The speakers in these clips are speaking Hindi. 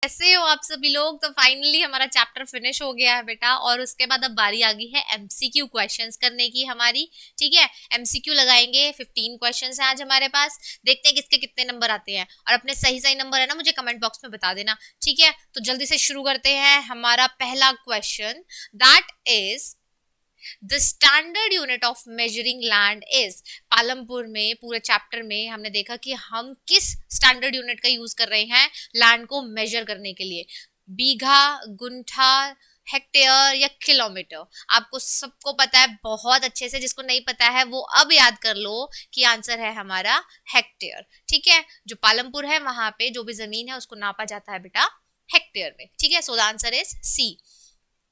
कैसे हो आप सभी लोग। तो फाइनली हमारा चैप्टर फिनिश हो गया है बेटा, और उसके बाद अब बारी आ गई है एमसीक्यू क्वेश्चंस करने की हमारी। ठीक है, एमसीक्यू लगाएंगे। 15 क्वेश्चंस हैं आज हमारे पास। देखते हैं किसके कितने नंबर आते हैं, और अपने सही सही नंबर है ना मुझे कमेंट बॉक्स में बता देना। ठीक है, तो जल्दी से शुरू करते हैं। हमारा पहला question that is the standard unit of measuring land is. Palampur में पूरे चैप्टर में हमने देखा कि हम किस स्टैंडर्ड यूनिट का यूज कर रहे हैं लैंड को मेजर करने के लिए। बीघा, गुंठा, हेक्टेयर या किलोमीटर। आपको सबको पता है बहुत अच्छे से, जिसको नहीं पता है वो अब याद कर लो कि आंसर है हमारा हेक्टेयर। ठीक है, जो पालमपुर है वहां पे जो भी जमीन है उसको नापा जाता है बेटा हेक्टेयर में। ठीक है, so the answer is C.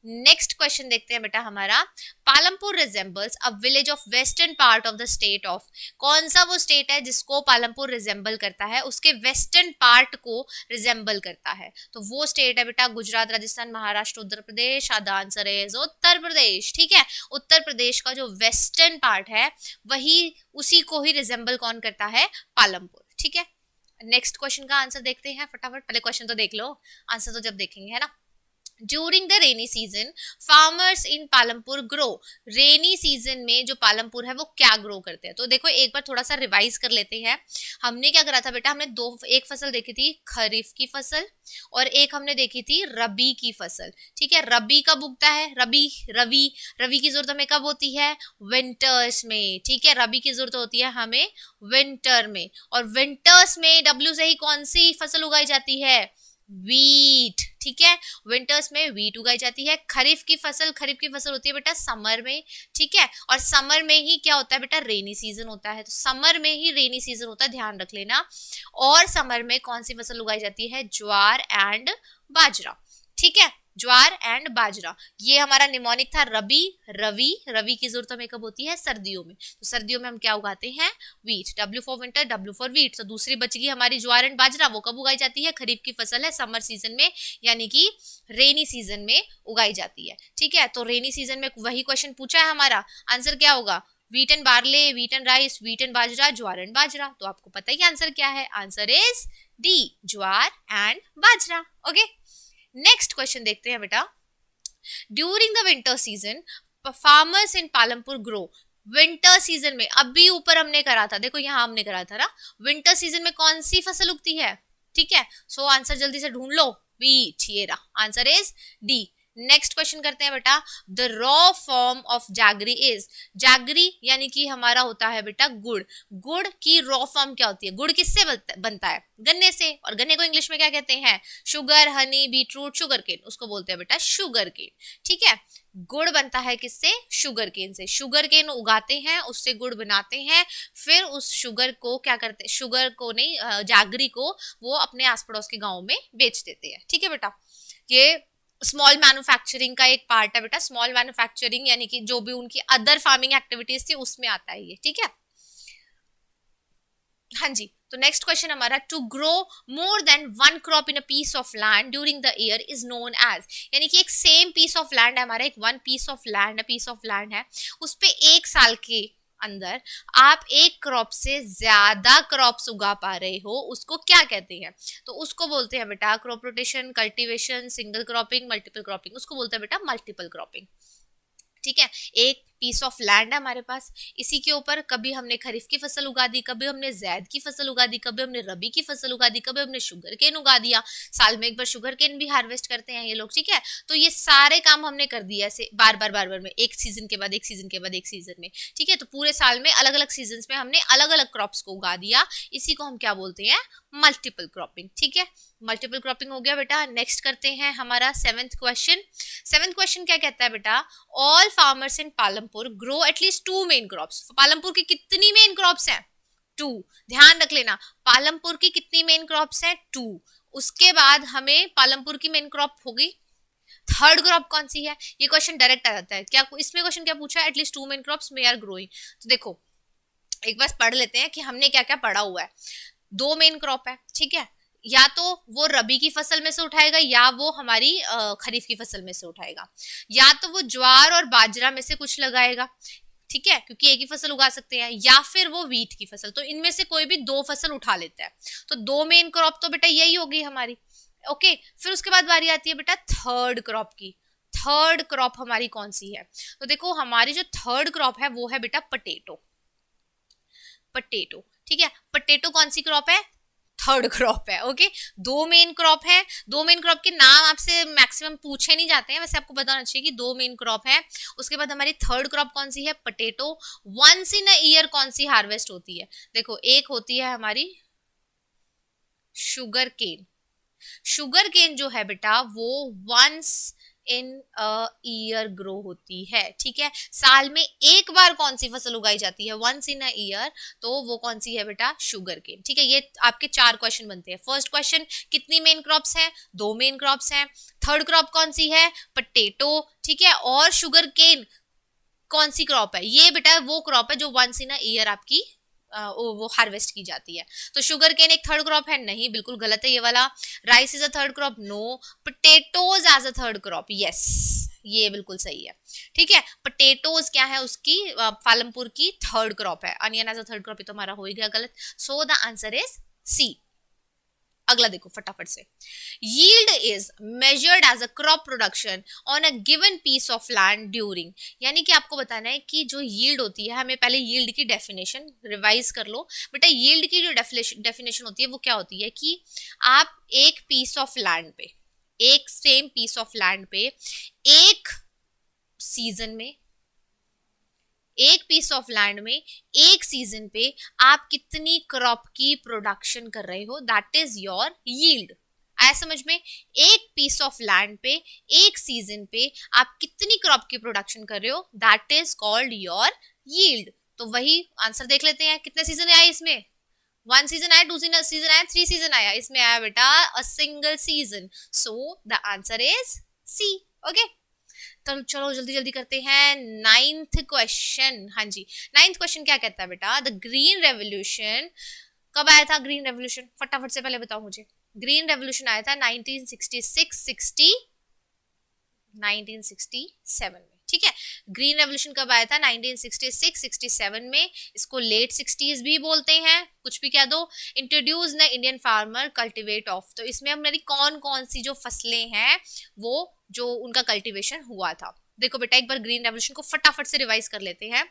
Next question देखते हैं बेटा हमारा। Palampur resembles a village of western part of the state of. कौन सा वो स्टेट है जिसको पालमपुर रिजेंबल करता है, उसके वेस्टर्न पार्ट को रिजेंबल करता है। तो वो स्टेट है बेटा Gujarat, Rajasthan, Maharashtra, Uttar Pradesh. The answer is Uttar Pradesh. ठीक है, उत्तर प्रदेश का जो वेस्टर्न पार्ट है वही, उसी को ही रिजेंबल कौन करता है, पालमपुर। ठीक है, नेक्स्ट क्वेश्चन का आंसर देखते हैं फटाफट। पहले क्वेश्चन तो देख लो, आंसर तो जब देखेंगे, है ना। During the rainy season farmers in Palampur grow. Rainy season में जो पालमपुर है वो क्या ग्रो करते हैं। तो देखो एक बार थोड़ा सा रिवाइज कर लेते हैं। हमने क्या करा था बेटा, हमने एक फसल देखी थी खरीफ की फसल, और एक हमने देखी थी रबी की फसल। ठीक है, रबी कब उगता है, रबी रवि रवि की जरूरत हमें कब होती है, विंटर्स में। ठीक है, रबी की जरूरत होती है हमें विंटर में, और विंटर्स में डब्ल्यू से ही कौन सी फसल उगाई जाती है, वीट। ठीक है, विंटर्स में वीट उगाई जाती है। खरीफ की फसल होती है बेटा समर में। ठीक है, और समर में ही क्या होता है बेटा, रेनी सीजन होता है। तो समर में ही रेनी सीजन होता है, ध्यान रख लेना। और समर में कौन सी फसल उगाई जाती है, ज्वार एंड बाजरा। ठीक है, ज्वार एंड बाजरा। ये हमारा निमोनिक था रबी रवि। रवि की जरूरत हमें कब होती है, सर्दियों में। तो सर्दियों में हम क्या उगाते हैं, wheat. W for winter, W for wheat. तो दूसरी बच गई हमारी ज्वार एंड बाजरा, वो कब उगाई जाती है, खरीफ की फसल है समर सीजन में, यानी कि रेनी सीजन में उगाई जाती है। ठीक है, तो रेनी सीजन में वही क्वेश्चन पूछा है हमारा, आंसर क्या होगा, wheat and barley, wheat and rice, wheat and bajra, jowar and bajra. तो आपको पता है कि आंसर क्या है, answer is D, jowar and bajra. Okay, next question देखते हैं बेटा। During the winter season farmers in Palampur grow. Winter season में अभी ऊपर हमने करा था, देखो यहाँ हमने करा था ना, विंटर सीजन में कौन सी फसल उगती है। ठीक है, सो आंसर जल्दी से ढूंढ लो, वीट। ये रहा, answer is D. Next question करते हैं बेटा। The raw form of jaggery is. Jaggery यानी कि हमारा होता है बेटा गुड़। गुड़ की रॉ फॉर्म क्या होती है, गुड़ किससे बनता है, गन्ने से। और गन्ने को इंग्लिश में क्या कहते हैं, sugar, honey, beetroot, sugar cane, उसको बोलते हैं बेटा शुगर केन। ठीक है, गुड़ बनता है किससे, शुगर केन से। शुगर केन उगाते हैं, उससे गुड़ बनाते हैं, फिर उस शुगर को क्या करते हैं, शुगर को नहीं, जैगरी को वो अपने आस पड़ोस के गाँव में बेच देते हैं। ठीक है बेटा, ये स्मॉल मैन्युफैक्चरिंग का एक पार्ट है बेटा। स्मॉल मैन्युफैक्चरिंग यानी कि जो भी उनकी अदर फार्मिंग एक्टिविटीज थी उसमें आता है ये। ठीक है, हाँ जी। तो नेक्स्ट क्वेश्चन हमारा, to grow more than one crop in a piece of land during the year is known as. यानी कि एक सेम पीस ऑफ लैंड है हमारा, एक वन पीस ऑफ लैंड है, उस पे एक साल के अंदर आप एक क्रॉप से ज्यादा क्रॉप्स उगा पा रहे हो, उसको क्या कहते हैं। तो उसको बोलते हैं बेटा crop rotation, cultivation, single cropping, multiple cropping. उसको बोलते हैं बेटा मल्टीपल क्रॉपिंग। ठीक है, एक पीस ऑफ लैंड है हमारे पास, इसी के ऊपर कभी हमने खरीफ की फसल उगा दी, कभी हमने जैद की फसल उगा दी, कभी हमने रबी की फसल उगा दी, कभी हमने शुगर केन उगा दिया। साल में एक बार शुगर केन भी हार्वेस्ट करते हैं ये लोग। ठीक है, तो ये सारे काम हमने कर दिया ऐसे बार बार में, एक सीजन के बाद एक सीजन के बाद एक सीजन में। ठीक है, तो पूरे साल में अलग अलग सीजन में हमने अलग अलग क्रॉप्स को उगा दिया, इसी को हम क्या बोलते हैं, मल्टीपल क्रॉपिंग। ठीक है, मल्टीपल क्रॉपिंग हो गया बेटा। नेक्स्ट करते हैं हमारा सेवेंथ क्वेश्चन। सेवेंथ क्वेश्चन क्या कहता है बेटा, all farmers in Palampur grow at least two main crops. Palampur की कितनी मेन क्रॉप्स हैं, टू। ध्यान रख लेना, पालमपुर की कितनी मेन क्रॉप्स हैं, टू। उसके बाद हमें पालमपुर की मेन क्रॉप होगी, थर्ड क्रॉप कौन सी है, ये क्वेश्चन डायरेक्ट आ जाता है। क्या इसमें क्वेश्चन क्या पूछा है, एटलीस्ट टू मेन क्रॉप्स मे आर ग्रोइंग। तो देखो एक बार पढ़ लेते हैं कि हमने क्या क्या पढ़ा हुआ है। दो मेन क्रॉप है, ठीक है, या तो वो रबी की फसल में से उठाएगा या वो हमारी खरीफ की फसल में से उठाएगा, या तो वो ज्वार और बाजरा में से कुछ लगाएगा। ठीक है, क्योंकि एक ही फसल उगा सकते हैं, या फिर वो वीट की फसल। तो इनमें से कोई भी दो फसल उठा लेता है। तो दो मेन क्रॉप तो बेटा यही होगी हमारी, ओके, फिर उसके बाद बारी आती है बेटा थर्ड क्रॉप की। थर्ड क्रॉप हमारी कौन सी है? तो देखो हमारी जो थर्ड क्रॉप है वो है बेटा पटेटो। पटेटो, ठीक है, पटेटो कौन सी क्रॉप है? थर्ड क्रॉप है। ओके, दो मेन क्रॉप है, दो मेन क्रॉप के नाम आपसे मैक्सिमम पूछे नहीं जाते हैं, वैसे आपको बताना चाहिए कि दो मेन क्रॉप है। उसके बाद हमारी थर्ड क्रॉप कौन सी है? Potato. Once in a year कौन सी हार्वेस्ट होती है? देखो एक होती है हमारी शुगर केन। शुगर केन जो है बेटा वो once in a year grow होती है, ठीक है, साल में एक बार कौन सी फसल उगाई जाती है? वंस इन अ ईयर, तो वो कौन सी है बेटा? Sugar cane. ठीक है, ये आपके चार क्वेश्चन बनते हैं। फर्स्ट क्वेश्चन, कितनी मेन क्रॉप्स हैं? दो मेन क्रॉप्स हैं। थर्ड क्रॉप कौन सी है? पटेटो, ठीक है, और शुगर केन कौन सी क्रॉप है? ये बेटा वो क्रॉप है जो वंस इन अ ईयर आपकी वो हार्वेस्ट की जाती है। तो शुगर केन एक थर्ड क्रॉप है? नहीं, बिल्कुल गलत है ये वाला। Rice is a third crop? No. Potatoes as a third crop? Yes, ये बिल्कुल सही है। ठीक है, पोटैटोज क्या है? उसकी पालमपुर की थर्ड क्रॉप है। Onion as a third crop, ये तो हमारा हो ही गया गलत। So the answer is C. अगला देखो फटाफट से। yield is measured as a crop production on a given piece of land during, यानी कि आपको बताना है कि जो yield होती है, हमें पहले yield की डेफिनेशन रिवाइज कर लो बेटा। yield की जो डेफिनेशन होती है वो क्या होती है कि आप एक पीस ऑफ लैंड पे, एक सेम पीस ऑफ लैंड पे एक सीजन में, एक पीस ऑफ लैंड में एक सीजन पे आप कितनी क्रॉप की प्रोडक्शन कर रहे हो, दैट इज योर यील्ड। आया समझ में? एक पीस ऑफ लैंड पे एक सीजन पे आप कितनी क्रॉप की प्रोडक्शन कर रहे हो, that is called your yield. तो वही आंसर देख लेते हैं, कितने सीजन आए इसमें? वन सीजन आया, टू सीजन आया, थ्री सीजन आया, इसमें आया बेटा a single season. So the answer is C. Okay, तो चलो जल्दी जल्दी करते हैं नाइन्थ क्वेश्चन। हाँ जी, नाइन्थ क्वेश्चन क्या कहता है बेटा? द ग्रीन रेवोल्यूशन कब आया था? ग्रीन रेवोल्यूशन फटाफट से पहले बताओ मुझे। ग्रीन रेवोल्यूशन आया था 1967 में। ठीक है, ग्रीन रेवोल्यूशन कब आया था? 1966-67 में। इसको लेट 60s भी बोलते हैं, कुछ भी कह दो। Introduce the Indian farmer cultivate of, तो इसमें हमारी कौन कौन सी जो फसलें हैं वो जो उनका कल्टीवेशन हुआ था। देखो बेटा एक बार ग्रीन रेवोल्यूशन को फटाफट से रिवाइज कर लेते हैं।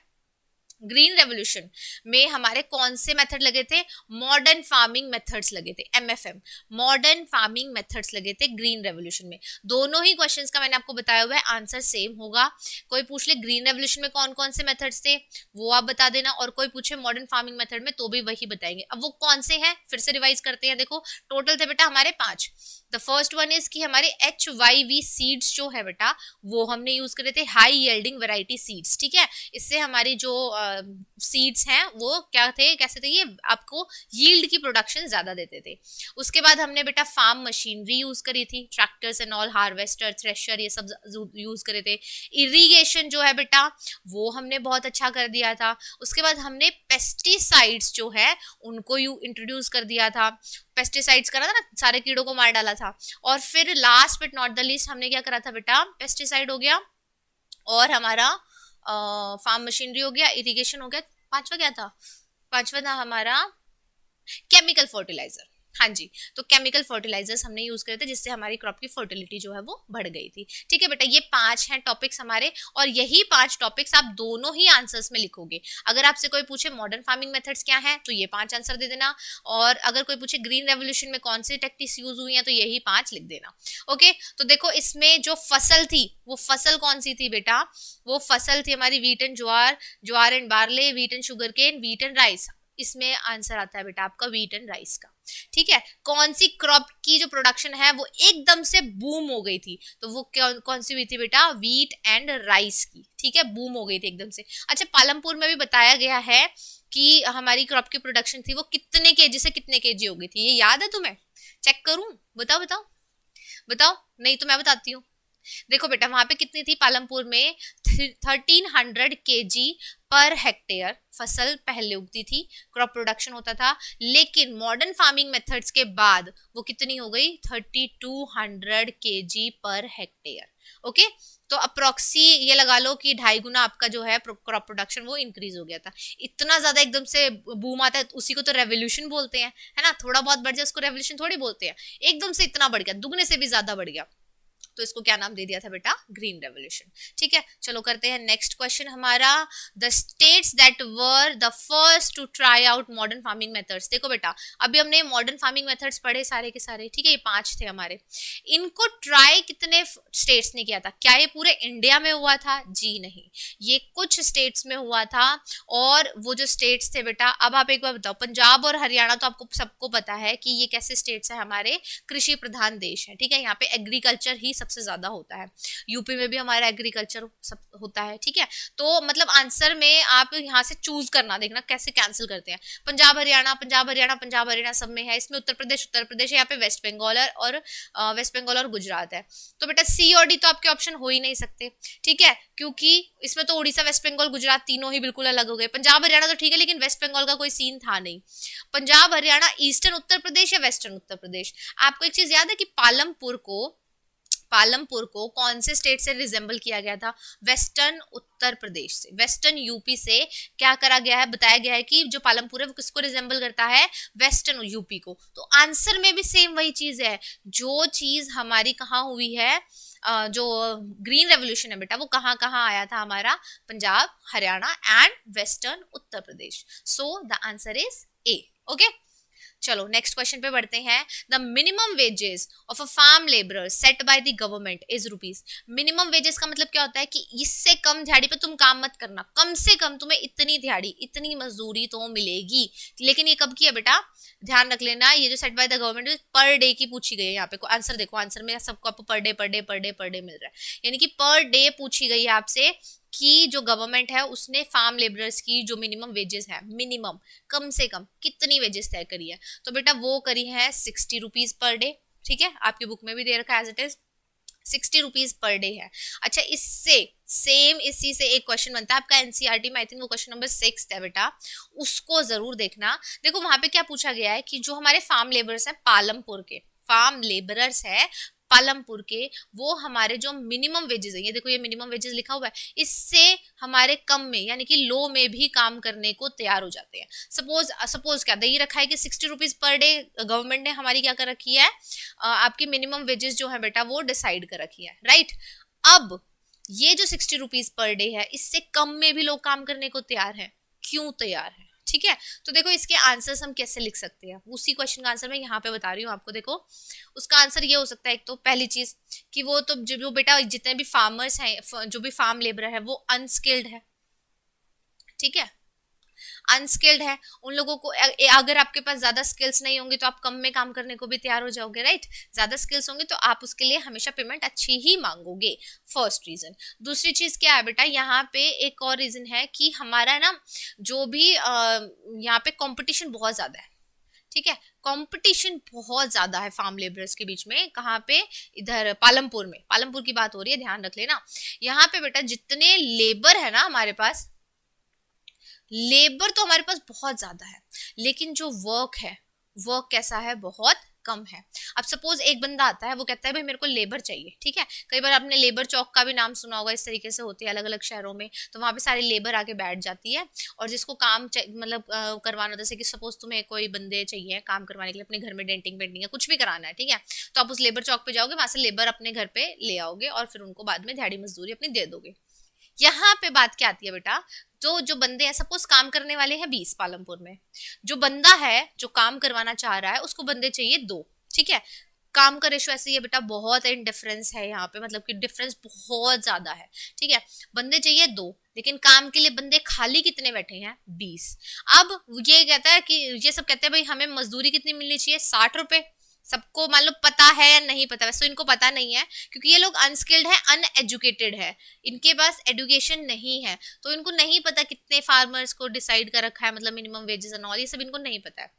ग्रीन रेवोल्यूशन में हमारे कौन से मेथड लगे थे? मॉडर्न फार्मिंग मेथड्स लगे थे, एमएफएम, मॉडर्न फार्मिंग मेथड्स लगे थे ग्रीन रेवोल्यूशन में। दोनों ही क्वेश्चंस का मैंने आपको बताया हुआ है आंसर सेम होगा। कोई पूछ ले ग्रीन रेवोल्यूशन में कौन कौन से मेथड्स थे, वो आप बता देना, और कोई पूछे मॉडर्न फार्मिंग मेथड में तो भी वही बताएंगे। अब वो कौन से हैं फिर से रिवाइज करते हैं। देखो टोटल थे बेटा हमारे 5। द फर्स्ट वन इज कि हमारे HYV सीड्स जो है बेटा वो हमने यूज करे थे, हाई यील्डिंग वैरायटी सीड्स। ठीक है, इससे हमारी जो सीड्स हैं वो क्या थे, कैसे थे, ये आपको यील्ड की प्रोडक्शन ज्यादा देते थे। उसके बाद हमने बेटा फार्म मशीनरी यूज करी थी, tractors and all, harvester, thresher, ये सब यूज करे थे। इरिगेशन जो है बेटा वो हमने बहुत अच्छा कर दिया था। उसके बाद हमने पेस्टिसाइड्स जो है उनको इंट्रोड्यूस कर दिया था, पेस्टिसाइड्स करा था ना, सारे कीड़ों को मार डाला था। और फिर last but not the least हमने क्या करा था बेटा? पेस्टिसाइड हो गया, और हमारा फार्म मशीनरी हो गया, इरिगेशन हो गया। पांचवा क्या था? पांचवा था हमारा केमिकल फर्टिलाइजर। हाँ जी, तो केमिकल फर्टिलाइजर्स हमने यूज करे थे जिससे हमारी क्रॉप की फर्टिलिटी जो है वो बढ़ गई थी। ठीक है बेटा, ये 5 हैं टॉपिक्स हमारे, और यही 5 टॉपिक्स आप दोनों ही आंसर्स में लिखोगे। अगर आपसे कोई पूछे मॉडर्न फार्मिंग मेथड्स क्या है तो ये 5 आंसर दे देना, और अगर कोई पूछे ग्रीन रेवोल्यूशन में कौन सी टेक्टिक्स यूज हुई है तो यही 5 लिख देना। ओके, तो देखो इसमें जो फसल थी वो फसल कौन सी थी बेटा? वो फसल थी हमारी wheat and jowar, jowar and barley, wheat and sugar cane, wheat and rice. इसमें आंसर आता है बेटा आपका व्हीट एंड राइस का। ठीक है, कौन सी क्रॉप की जो प्रोडक्शन है वो एकदम से बूम हो गई थी, तो वो कौन सी हुई थी बेटा? व्हीट एंड राइस की। ठीक है, बूम हो गई थी एकदम से। अच्छा, पालमपुर में भी बताया गया है कि हमारी क्रॉप की प्रोडक्शन थी वो कितने केजी से कितने केजी हो गई थी, ये याद है तुम्हें? चेक करूं? बताओ बताओ बताओ, नहीं तो मैं बताती हूँ। देखो बेटा वहां पे कितनी थी पालमपुर में 1300 kg पर हेक्टेयर फसल पहले उगती थी, क्रॉप प्रोडक्शन होता था। लेकिन मॉडर्न फार्मिंग मेथड्स के बाद वो कितनी हो गई 3200 kg पर हेक्टेयर। ओके, तो अप्रोक्सी ये लगा लो कि 2.5 गुना आपका जो है क्रॉप प्रोडक्शन वो इंक्रीज हो गया था। इतना ज्यादा एकदम से बूम आता है उसी को तो रेवोल्यूशन बोलते हैं, है ना। थोड़ा बहुत बढ़ जाए उसको रेवोल्यूशन थोड़ी बोलते हैं, एकदम से इतना बढ़ गया, दुगने से भी ज्यादा बढ़ गया, तो इसको क्या नाम दे दिया था बेटा, ग्रीन रेवोल्यूशन। ठीक है, चलो करते हैं नेक्स्ट क्वेश्चन हमारा, the states that were the first to try out modern farming methods. देखो बेटा अभी हमने मॉडर्न फार्मिंग मेथड्स पढ़े सारे के सारे, ठीक है, ये 5 थे हमारे। इनको ट्राई कितने स्टेट्स ने किया था? क्या ये पूरे इंडिया में हुआ था? जी नहीं, ये कुछ स्टेट्स में हुआ था। और वो जो स्टेट्स थे बेटा, अब आप एक बार बताओ, पंजाब और हरियाणा तो आपको सबको पता है कि ये कैसे स्टेट्स है, हमारे कृषि प्रधान देश है, ठीक है, यहाँ पे एग्रीकल्चर ही सबसे ज्यादा होता है। यूपी में भी हमारा एग्रीकल्चर सब होता है, ठीक है। तो मतलब आंसर में आप यहाँ से चूज करना, देखना कैसे कैंसिल करते हैं। पंजाब हरियाणा पंजाब हरियाणा पंजाब हरियाणा सब में है, इसमें उत्तर प्रदेश है, यहाँ पे वेस्ट बंगाल और गुजरात है। तो बेटा सी और डी तो आपके ऑप्शन हो ही नहीं सकते, ठीक है, क्योंकि इसमें तो उड़ीसा वेस्ट बंगाल गुजरात तीनों ही बिल्कुल अलग हो गए। पंजाब हरियाणा तो ठीक है, लेकिन वेस्ट बंगाल का कोई सीन था नहीं। पंजाब हरियाणा ईस्टर्न उत्तर प्रदेश या वेस्टर्न उत्तर प्रदेश? आपको एक चीज याद है कि पालमपुर को कौन से स्टेट से रिजेंबल किया गया था? वेस्टर्न उत्तर प्रदेश से, वेस्टर्न यूपी से क्या करा गया है, बताया गया है कि जो पालमपुर है वो किसको रिजेंबल करता है? वेस्टर्न यूपी को। तो आंसर में भी सेम वही चीज है, जो चीज हमारी कहाँ हुई है, जो ग्रीन रेवोल्यूशन है बेटा, वो कहाँ कहाँ आया था हमारा? Punjab Haryana and western Uttar Pradesh. So the answer is A. Okay, चलो नेक्स्ट क्वेश्चन पे बढ़ते हैं। The minimum wages of a farm labourer set by the government is rupees. Minimum wages का मतलब क्या होता है कि इससे कम दिहाड़ी पे तुम काम मत करना, कम से कम तुम्हें इतनी दिहाड़ी इतनी मजदूरी तो मिलेगी। लेकिन ये कब की है बेटा, ध्यान रख लेना, ये जो set by the government per day की पूछी गई है। यहाँ पे आंसर देखो, आंसर में सबको आपको पर डे मिल रहा है, यानी कि पर डे पूछी गई है आपसे कि जो गवर्नमेंट है उसने फार्म लेबरर्स की जो मिनिमम वेजेस है, मिनिमम कम से कम कितनी वेजेस तय करी है? तो बेटा वो करी है 60 रुपीज पर डे, ठीक है, आपकी बुक में भी दे रखा है as it is 60 rupees per day है। अच्छा, इससे सेम इसी से एक क्वेश्चन बनता है आपका एनसीईआरटी में, आई थिंक वो क्वेश्चन नंबर 6 है बेटा, उसको जरूर देखना। देखो वहां पे क्या पूछा गया है कि जो हमारे फार्म लेबरर्स हैं पालमपुर के, फार्म लेबरर्स है पालमपुर के, वो हमारे जो मिनिमम वेजेस है, ये देखो ये मिनिमम वेजेस लिखा हुआ है, इससे हमारे कम में यानी कि लो में भी काम करने को तैयार हो जाते हैं। सपोज क्या दे रखा है कि 60 रुपीज पर डे गवर्नमेंट ने हमारी क्या कर रखी है, आपकी मिनिमम वेजेस जो है बेटा वो डिसाइड कर रखी है, राइट। अब ये जो 60 रुपीज पर डे है, इससे कम में भी लोग काम करने को तैयार है, क्यों तैयार है? ठीक है, तो देखो इसके आंसर्स हम कैसे लिख सकते हैं, उसी क्वेश्चन का आंसर मैं यहाँ पे बता रही हूँ आपको। देखो उसका आंसर ये हो सकता है, एक तो पहली चीज कि वो तो जो बेटा जितने भी फार्मर्स हैं, जो भी फार्म लेबर है वो अनस्किल्ड है, ठीक है, अनस्किल्ड है। उन लोगों को अगर आपके पास ज्यादा स्किल्स नहीं होंगे तो आप कम में काम करने को भी तैयार हो जाओगे, राइट। ज्यादा स्किल्स होंगे तो आप उसके लिए हमेशा पेमेंट अच्छी ही मांगोगे, फर्स्ट रीजन। दूसरी चीज क्या है बेटा, यहाँ पे एक और रीजन है कि हमारा ना जो भी यहाँ पे कंपटीशन बहुत ज्यादा है, ठीक है, कंपटीशन बहुत ज्यादा है फार्म लेबरर्स के बीच में। कहाँ पे? इधर पालमपुर में, पालमपुर की बात हो रही है, ध्यान रख लेना। यहाँ पे बेटा जितने लेबर है ना हमारे पास, लेबर तो हमारे पास बहुत ज्यादा है, लेकिन जो वर्क है, वर्क कैसा है, बहुत कम है। अब सपोज एक बंदा आता है, वो कहता है भाई मेरे को लेबर चाहिए, ठीक है, कई बार आपने लेबर चौक का भी नाम सुना होगा, इस तरीके से होती है अलग अलग शहरों में। तो वहां पे सारी लेबर आके बैठ जाती है और जिसको काम मतलब करवाना, जैसे कि सपोज तुम्हें कोई बंदे चाहिए काम करवाने के लिए, अपने घर में डेंटिंग पेंटिंग या कुछ भी कराना है, ठीक है, तो आप उस लेबर चौक पे जाओगे, वहां से लेबर अपने घर पे ले आओगे और फिर उनको बाद में दिहाड़ी मजदूरी अपनी दे दोगे। यहाँ पे बात क्या आती है बेटा, तो जो बंदे हैं, सपोज काम करने वाले हैं 20 पालमपुर में, जो बंदा है जो काम करवाना चाह रहा है उसको बंदे चाहिए 2, ठीक है, काम का रेशो ऐसे ही है बेटा, बहुत इन डिफरेंस है यहाँ पे, मतलब कि डिफरेंस बहुत ज्यादा है, ठीक है, बंदे चाहिए 2, लेकिन काम के लिए बंदे खाली कितने बैठे हैं? 20। अब ये कहता है कि ये सब कहते हैं भाई हमें मजदूरी कितनी मिलनी चाहिए? 60 रुपए। सबको मान लो पता है या नहीं पता, वैसे तो इनको पता नहीं है क्योंकि ये लोग अनस्किल्ड है, अनएजुकेटेड है, इनके पास एजुकेशन नहीं है, तो इनको नहीं पता कितने फार्मर्स को डिसाइड कर रखा है, मतलब मिनिमम वेजेस एंड ऑल, ये सब इनको नहीं पता है।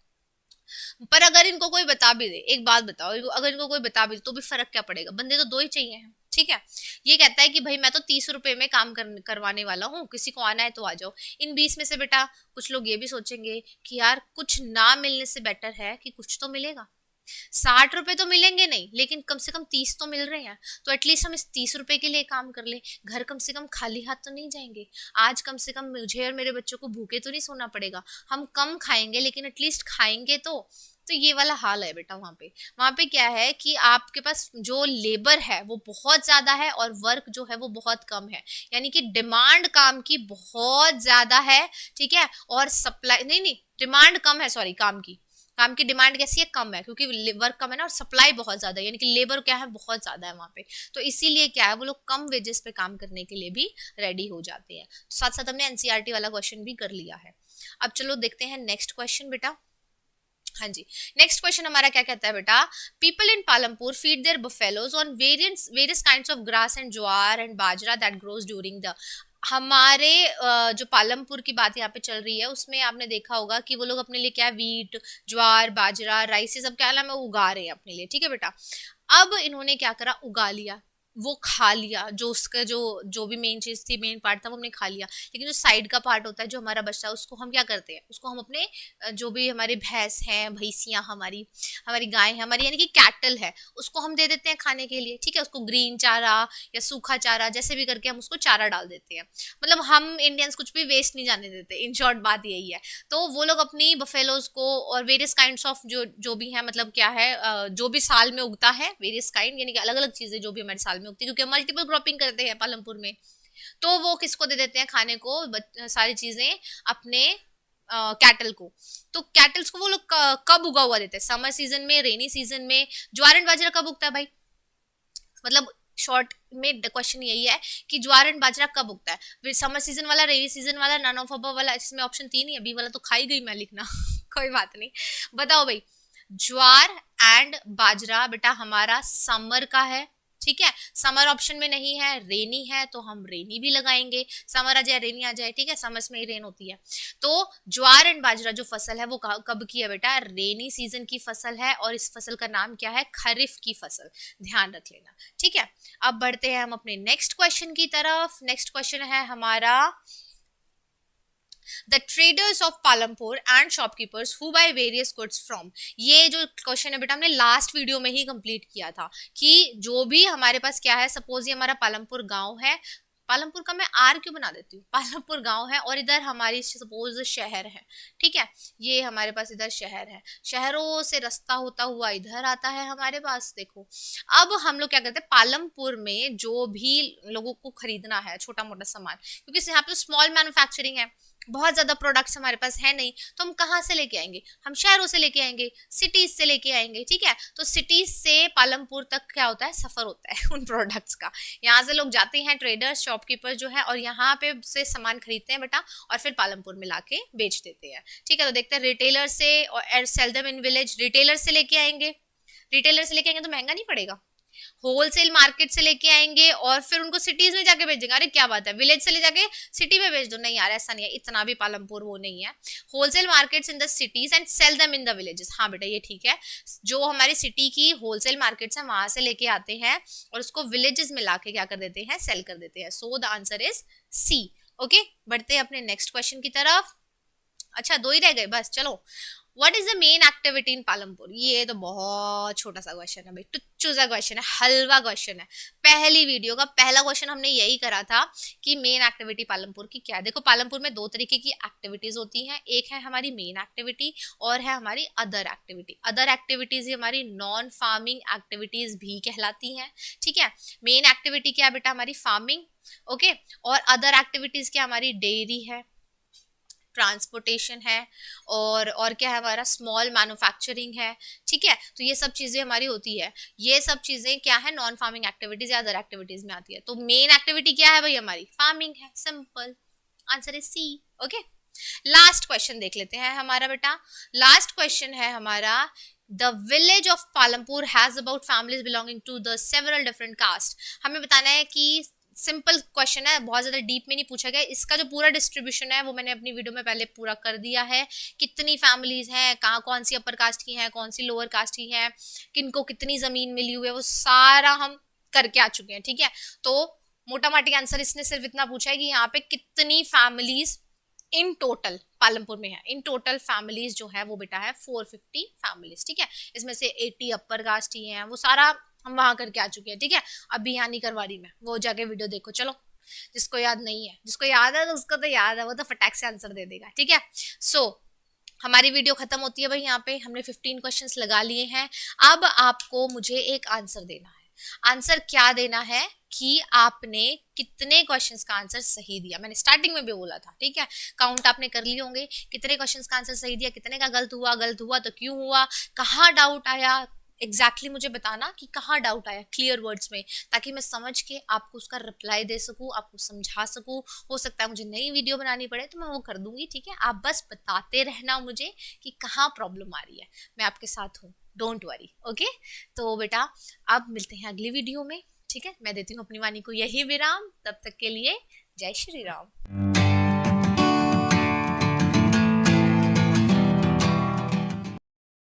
पर अगर इनको कोई बता भी दे, एक बात बताओ, अगर इनको कोई बता भी दे तो भी फर्क क्या पड़ेगा, बंदे तो दो ही चाहिए हैं, ठीक है। ये कहता है कि भाई मैं तो 30 रुपए में काम करवाने वाला हूँ, किसी को आना है तो आ जाओ। इन 20 में से बेटा कुछ लोग ये भी सोचेंगे कि यार कुछ ना मिलने से बेटर है कि कुछ तो मिलेगा। 60 रुपए तो मिलेंगे नहीं, लेकिन कम से कम 30 तो मिल रहे हैं, तो एटलीस्ट हम इस 30 रुपए के लिए काम कर ले। घर कम से कम खाली हाथ तो नहीं जाएंगे। आज कम से कम मुझे और मेरे बच्चों को भूखे तो नहीं सोना पड़ेगा। हम कम खाएंगे लेकिन एटलीस्ट खाएंगे तो ये वाला हाल है बेटा। वहां पे क्या है कि आपके पास जो लेबर है वो बहुत ज्यादा है और वर्क जो है वो बहुत कम है, यानी कि डिमांड काम की बहुत ज्यादा है, ठीक है, और सप्लाई नहीं, डिमांड कम है, सॉरी, काम की डिमांड कैसी है, कम है, क्योंकि वर्क कम है ना, और सप्लाई बहुत ज्यादा है, यानी कि लेबर क्या है, बहुत ज्यादा है वहां पे। तो इसीलिए क्या है, वो लोग कम वेजेस पे काम करने के लिए भी रेडी हो जाते हैं। साथ साथ हमने एनसीईआरटी वाला क्वेश्चन भी कर लिया है। अब चलो देखते हैं नेक्स्ट क्वेश्चन बेटा। हाँ जी, नेक्स्ट क्वेश्चन हमारा क्या कहता है बेटा, people in Palampur feed there buffaloes on various kinds of grass and jowar and bajra that grows during the. हमारे जो पालमपुर की बात यहाँ पे चल रही है उसमें आपने देखा होगा कि वो लोग अपने लिए क्या वीट, ज्वार, बाजरा, राइस, ये सब क्या नाम है, उगा रहे हैं अपने लिए, ठीक है बेटा। अब इन्होंने क्या करा, उगा लिया, वो खा लिया, जो उसका जो भी मेन चीज थी, मेन पार्ट था, वो हमने खा लिया। लेकिन जो साइड का पार्ट होता है, जो हमारा बचता है, उसको हम क्या करते हैं, उसको हम अपने जो भी हमारी भैंस हैं, भैंसियां, हमारी हमारी गाय है, हमारी यानी कि कैटल है, उसको हम दे देते हैं खाने के लिए, ठीक है। उसको ग्रीन चारा या सूखा चारा, जैसे भी करके हम उसको चारा डाल देते हैं। मतलब हम इंडियंस कुछ भी वेस्ट नहीं जाने देते, इन शॉर्ट बात यही है। तो वो लोग अपनी बफेलोज को और वेरियस काइंड्स ऑफ जो भी है, मतलब क्या है, जो भी साल में उगता है, वेरियस काइंड यानी कि अलग अलग चीजें जो भी हमारे साल में उगती है, क्योंकि हम मल्टीपल क्रॉपिंग करते हैं पालमपुर में, तो वो किसको दे देते हैं खाने को, सारी चीजें अपने कैटल को। तो कैटल्स को वो लोग कब उगा हुआ देते हैं, समर सीजन में, रेनी सीजन में। ज्वार एंड बाजरा कब उगता है भाई, मतलब शॉर्ट में क्वेश्चन यही है कि ज्वार एंड बाजरा कब उगता है, फिर समर सीजन वाला, रेनी सीजन वाला, नन ऑफ अबव वाला। इसमें ऑप्शन 3 ही है, बी वाला तो खाई गई मैं लिखना कोई बात नहीं, बताओ भाई। ज्वार एंड बाजरा बेटा हमारा समर का है, ठीक है। समर ऑप्शन में नहीं है, रेनी है, तो हम रेनी भी लगाएंगे, समर आ जाए रेनी आ जाए, ठीक है, समर्स में ही रेन होती है। तो ज्वार एंड बाजरा जो फसल है वो कब की है बेटा, रेनी सीजन की फसल है, और इस फसल का नाम क्या है, खरीफ की फसल, ध्यान रख लेना, ठीक है। अब बढ़ते हैं हम अपने नेक्स्ट क्वेश्चन की तरफ। नेक्स्ट क्वेश्चन है हमारा, the traders of Palampur and shopkeepers who by various goods from. ये जो क्वेश्चन है बेटा हमने लास्ट वीडियो में ही कंप्लीट किया था, कि जो भी हमारे पास क्या है, सपोज ये हमारा पालमपुर गांव है, पालमपुर का मैं आर क्यों बना देती हूँ, पालमपुर गांव है, और इधर हमारी सपोज शहर है, ठीक है। ये हमारे पास इधर शहर है, शहरों से रास्ता होता हुआ इधर आता है हमारे पास, देखो। अब हम लोग क्या करते हैं, पालमपुर में जो भी लोगों को खरीदना है छोटा मोटा सामान, क्योंकि यहाँ पे स्मॉल मैन्युफैक्चरिंग है, बहुत ज्यादा प्रोडक्ट्स हमारे पास है नहीं, तो हम कहाँ से लेके आएंगे, हम शहरों से लेके आएंगे, सिटीज से लेके आएंगे, ठीक है। तो सिटीज से पालमपुर तक क्या होता है, सफर होता है उन प्रोडक्ट्स का। यहाँ से लोग जाते हैं, ट्रेडर्स, शॉपकीपर जो है, और यहाँ पे से सामान खरीदते हैं बेटा, और फिर पालमपुर में लाके बेच देते हैं, ठीक है। तो देखते हैं रिटेलर से, और sell them in village, retailer से लेके आएंगे, रिटेलर से लेके आएंगे तो महंगा नहीं पड़ेगा, होलसेल मार्केट से लेके आएंगे और फिर उनको सिटीज में जाके बेचेंगे। अरे क्या बात है, विलेज से ले जाके सिटी में बेच दो, नहीं यार ऐसा नहीं है, इतना भी पालमपुर वो नहीं है। Wholesale markets in the cities and sell them in the villages, हाँ बेटा ये ठीक है। जो हमारी सिटी की होलसेल मार्केट्स है वहां से लेके आते हैं और उसको विलेजेस में लाके क्या कर देते हैं, सेल कर देते हैं। So the answer is C. Okay, बढ़ते हैं अपने नेक्स्ट क्वेश्चन की तरफ। अच्छा, दो ही रह गए बस, चलो। What is the main activity in Palampur, ये तो बहुत छोटा सा क्वेश्चन है भाई, टुच्चू सा क्वेश्चन है, हलवा क्वेश्चन है। पहली वीडियो का पहला क्वेश्चन हमने यही करा था कि मेन एक्टिविटी पालमपुर की क्या है। देखो पालमपुर में दो तरीके की एक्टिविटीज होती हैं, एक है हमारी मेन एक्टिविटी और है हमारी अदर एक्टिविटी। अदर एक्टिविटीज हमारी नॉन फार्मिंग एक्टिविटीज भी कहलाती हैं, ठीक है। मेन एक्टिविटी क्या है बेटा, हमारी फार्मिंग, ओके। और अदर एक्टिविटीज क्या, हमारी डेयरी है, ट्रांसपोर्टेशन है, और क्या है हमारा, स्मॉल मैन्युफैक्चरिंग है, ठीक है। तो ये सब चीजें हमारी होती है, ये सब चीजें क्या है, नॉन फार्मिंग एक्टिविटीज या अदर एक्टिविटीज में आती है। तो मेन एक्टिविटी क्या है भाई, हमारी फार्मिंग है, simple, answer is C. Okay, last question देख लेते हैं हमारा बेटा। लास्ट क्वेश्चन है हमारा, the village of Palampur has about families belonging to the several different caste. हमें बताना है कि सिंपल क्वेश्चन है, बहुत ज्यादा डीप में नहीं पूछा गया। इसका जो पूरा डिस्ट्रीब्यूशन है वो मैंने अपनी वीडियो में पहले पूरा कर दिया है, कितनी फैमिलीज हैं, कहाँ कौन सी अपर कास्ट की हैं, कौन सी लोअर कास्ट की हैं, किनको कितनी जमीन मिली हुई है, वो सारा हम करके आ चुके हैं, ठीक है। तो मोटा माटी आंसर इसने सिर्फ इतना पूछा है कि यहाँ पे कितनी फैमिलीज इन टोटल पालमपुर में है। इन टोटल फैमिलीज जो है वो बेटा है 450 फैमिलीज, ठीक है। इसमें से 80 अपर कास्ट ही हैं, वो सारा हम वहां करके आ चुके हैं, ठीक है। अभी यहाँ नहीं करवा रही मैं, वो जाके वीडियो देखो चलो। जिसको याद नहीं है, जिसको याद है तो उसको तो याद है, वो तो फटाक से आंसर दे देगा, ठीक है। सो हमारी वीडियो खत्म होती है भाई, यहाँ पे हमने 15 क्वेश्चंस लगा लिए हैं। अब आपको मुझे एक आंसर देना है। आंसर क्या देना है कि आपने कितने क्वेश्चंस का आंसर सही दिया। मैंने स्टार्टिंग में भी बोला था, ठीक है। काउंट आपने कर लिए होंगे, कितने क्वेश्चंस का आंसर सही दिया, कितने का गलत हुआ तो क्यों हुआ, कहाँ डाउट आया, एग्जैक्टली मुझे बताना कि कहाँ डाउट आया क्लियर वर्ड्स में, ताकि मैं समझ के आपको उसका रिप्लाई दे सकूं, आपको समझा सकूं। हो सकता है मुझे नई वीडियो बनानी पड़े तो मैं वो कर दूंगी, ठीक है। आप बस बताते रहना मुझे कि कहाँ प्रॉब्लम आ रही है, मैं आपके साथ हूँ, डोंट वरी, ओके। तो बेटा अब मिलते हैं अगली वीडियो में, ठीक है। मैं देती हूँ अपनी वाणी को यही विराम, तब तक के लिए जय श्री राम।